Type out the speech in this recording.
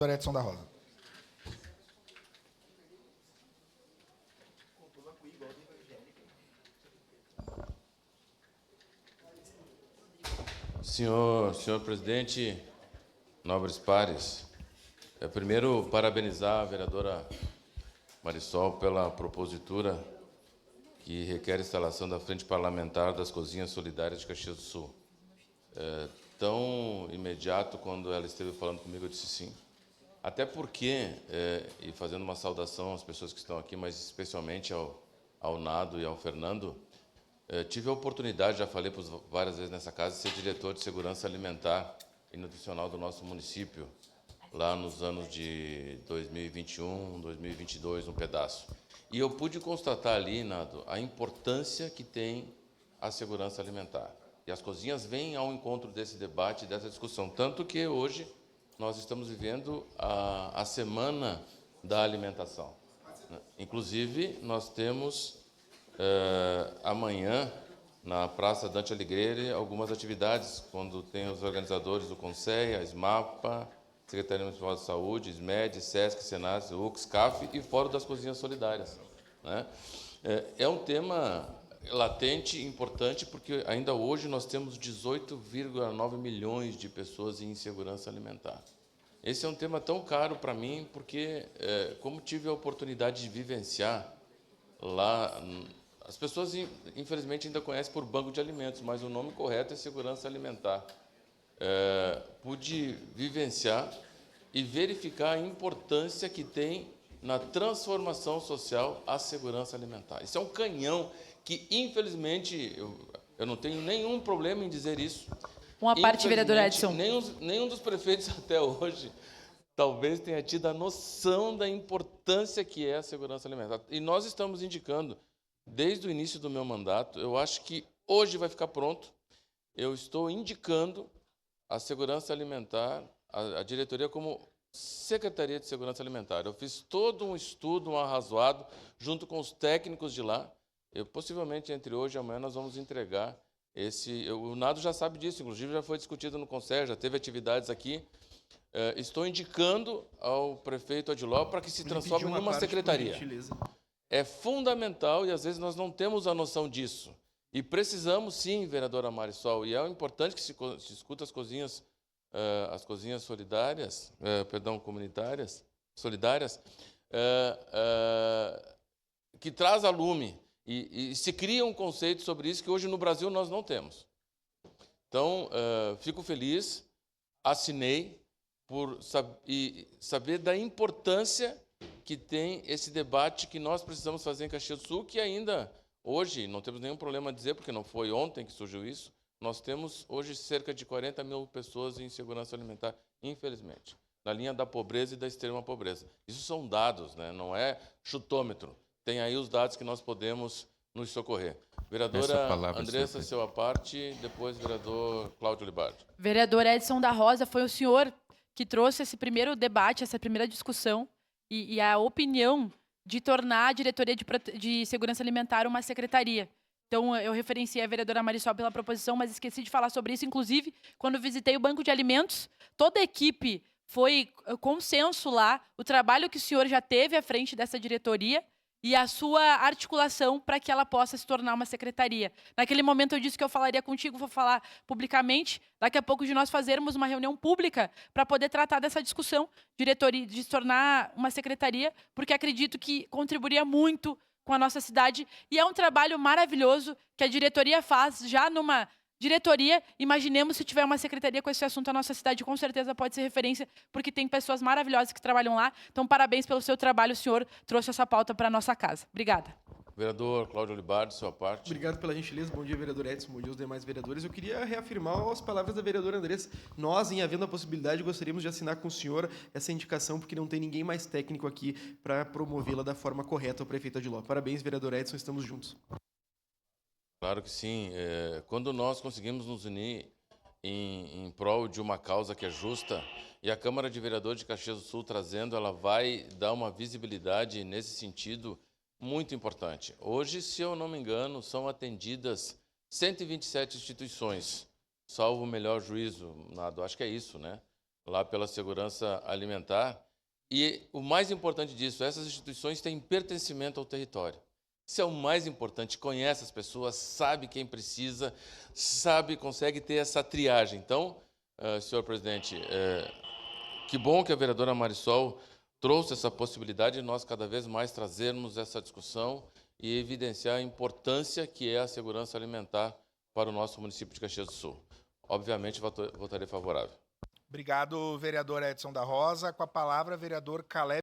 Vereador Edson da Rosa. Senhor presidente, nobres pares, primeiro parabenizar a vereadora Marisol pela propositura que requer a instalação da Frente Parlamentar das Cozinhas Solidárias de Caxias do Sul. Tão imediato, quando ela esteve falando comigo, eu disse sim. Até porque, e fazendo uma saudação às pessoas que estão aqui, mas especialmente ao Nado e ao Fernando, tive a oportunidade, já falei várias vezes nessa casa, de ser diretor de segurança alimentar e nutricional do nosso município, lá nos anos de 2021, 2022, um pedaço. E eu pude constatar ali, Nado, a importância que tem a segurança alimentar. E as cozinhas vêm ao encontro desse debate, dessa discussão. Tanto que hoje nós estamos vivendo a Semana da Alimentação. Inclusive, nós temos amanhã, na Praça Dante Alighieri, algumas atividades, quando tem os organizadores do CONSEI, a SMAPA, Secretaria Municipal de Saúde, SMED, SESC, SENAS, UX, CAF e Fórum das Cozinhas Solidárias. Né? É um tema latente e importante, porque ainda hoje nós temos 18,9 milhões de pessoas em insegurança alimentar. Esse é um tema tão caro para mim, porque, como tive a oportunidade de vivenciar lá, as pessoas, infelizmente, ainda conhecem por banco de alimentos, mas o nome correto é segurança alimentar. Pude vivenciar e verificar a importância que tem na transformação social a segurança alimentar. Isso é um canhão que, infelizmente, eu não tenho nenhum problema em dizer isso. Uma parte, vereador Edson. Nenhum dos prefeitos até hoje talvez tenha tido a noção da importância que é a segurança alimentar. E nós estamos indicando, desde o início do meu mandato, eu acho que hoje vai ficar pronto, eu estou indicando a segurança alimentar, a diretoria como Secretaria de Segurança Alimentar. Eu fiz todo um estudo, um arrazoado, junto com os técnicos de lá. Possivelmente, entre hoje e amanhã, nós vamos entregar o Nado já sabe disso, inclusive já foi discutido no Conselho, já teve atividades aqui. Estou indicando ao prefeito Adiló para que se transforme numa secretaria. É fundamental e, às vezes, nós não temos a noção disso. E precisamos, sim, vereadora Marisol, e é importante que se discuta as cozinhas solidárias, comunitárias, solidárias, que traz a lume. E se cria um conceito sobre isso que hoje no Brasil nós não temos. Então, fico feliz, assinei, por saber da importância que tem esse debate que nós precisamos fazer em Caxias do Sul, que ainda hoje, não temos nenhum problema a dizer, porque não foi ontem que surgiu isso, nós temos hoje cerca de 40 mil pessoas em insegurança alimentar, infelizmente, na linha da pobreza e da extrema pobreza. Isso são dados, né? Não é chutômetro. Tem aí os dados que nós podemos nos socorrer. Vereadora Andressa, seu à parte, depois vereador Cláudio Libardi. Vereador Edson da Rosa, foi o senhor que trouxe esse primeiro debate, essa primeira discussão e a opinião de tornar a Diretoria de Segurança Alimentar uma secretaria. Então, eu referenciei a vereadora Marisol pela proposição, mas esqueci de falar sobre isso. Inclusive, quando visitei o Banco de Alimentos, toda a equipe foi consenso lá, o trabalho que o senhor já teve à frente dessa diretoria e a sua articulação para que ela possa se tornar uma secretaria. Naquele momento eu disse que eu falaria contigo, vou falar publicamente, daqui a pouco de nós fazermos uma reunião pública para poder tratar dessa discussão, diretoria, de se tornar uma secretaria, porque acredito que contribuiria muito com a nossa cidade e é um trabalho maravilhoso que a diretoria faz já numa diretoria. Imaginemos se tiver uma secretaria com esse assunto, a nossa cidade com certeza pode ser referência, porque tem pessoas maravilhosas que trabalham lá. Então, parabéns pelo seu trabalho, o senhor trouxe essa pauta para a nossa casa. Obrigada. Vereador Cláudio Libardi, sua parte. Obrigado pela gentileza. Bom dia, vereador Edson. Bom dia aos demais vereadores. Eu queria reafirmar as palavras da vereadora Andressa. Nós, em havendo a possibilidade, gostaríamos de assinar com o senhor essa indicação, porque não tem ninguém mais técnico aqui para promovê-la da forma correta ao prefeito Adiló. Parabéns, vereador Edson. Estamos juntos. Claro que sim. Quando nós conseguimos nos unir em prol de uma causa que é justa, e a Câmara de Vereadores de Caxias do Sul trazendo, ela vai dar uma visibilidade nesse sentido muito importante. Hoje, se eu não me engano, são atendidas 127 instituições, salvo o melhor juízo, Nado, acho que é isso, né? lá pela segurança alimentar. E o mais importante disso, essas instituições têm pertencimento ao território. Isso é o mais importante, conhece as pessoas, sabe quem precisa, sabe, consegue ter essa triagem. Então, senhor presidente, que bom que a vereadora Marisol trouxe essa possibilidade de nós cada vez mais trazermos essa discussão e evidenciar a importância que é a segurança alimentar para o nosso município de Caxias do Sul. Obviamente, votarei favorável. Obrigado, vereador Edson da Rosa. Com a palavra, vereador Caleb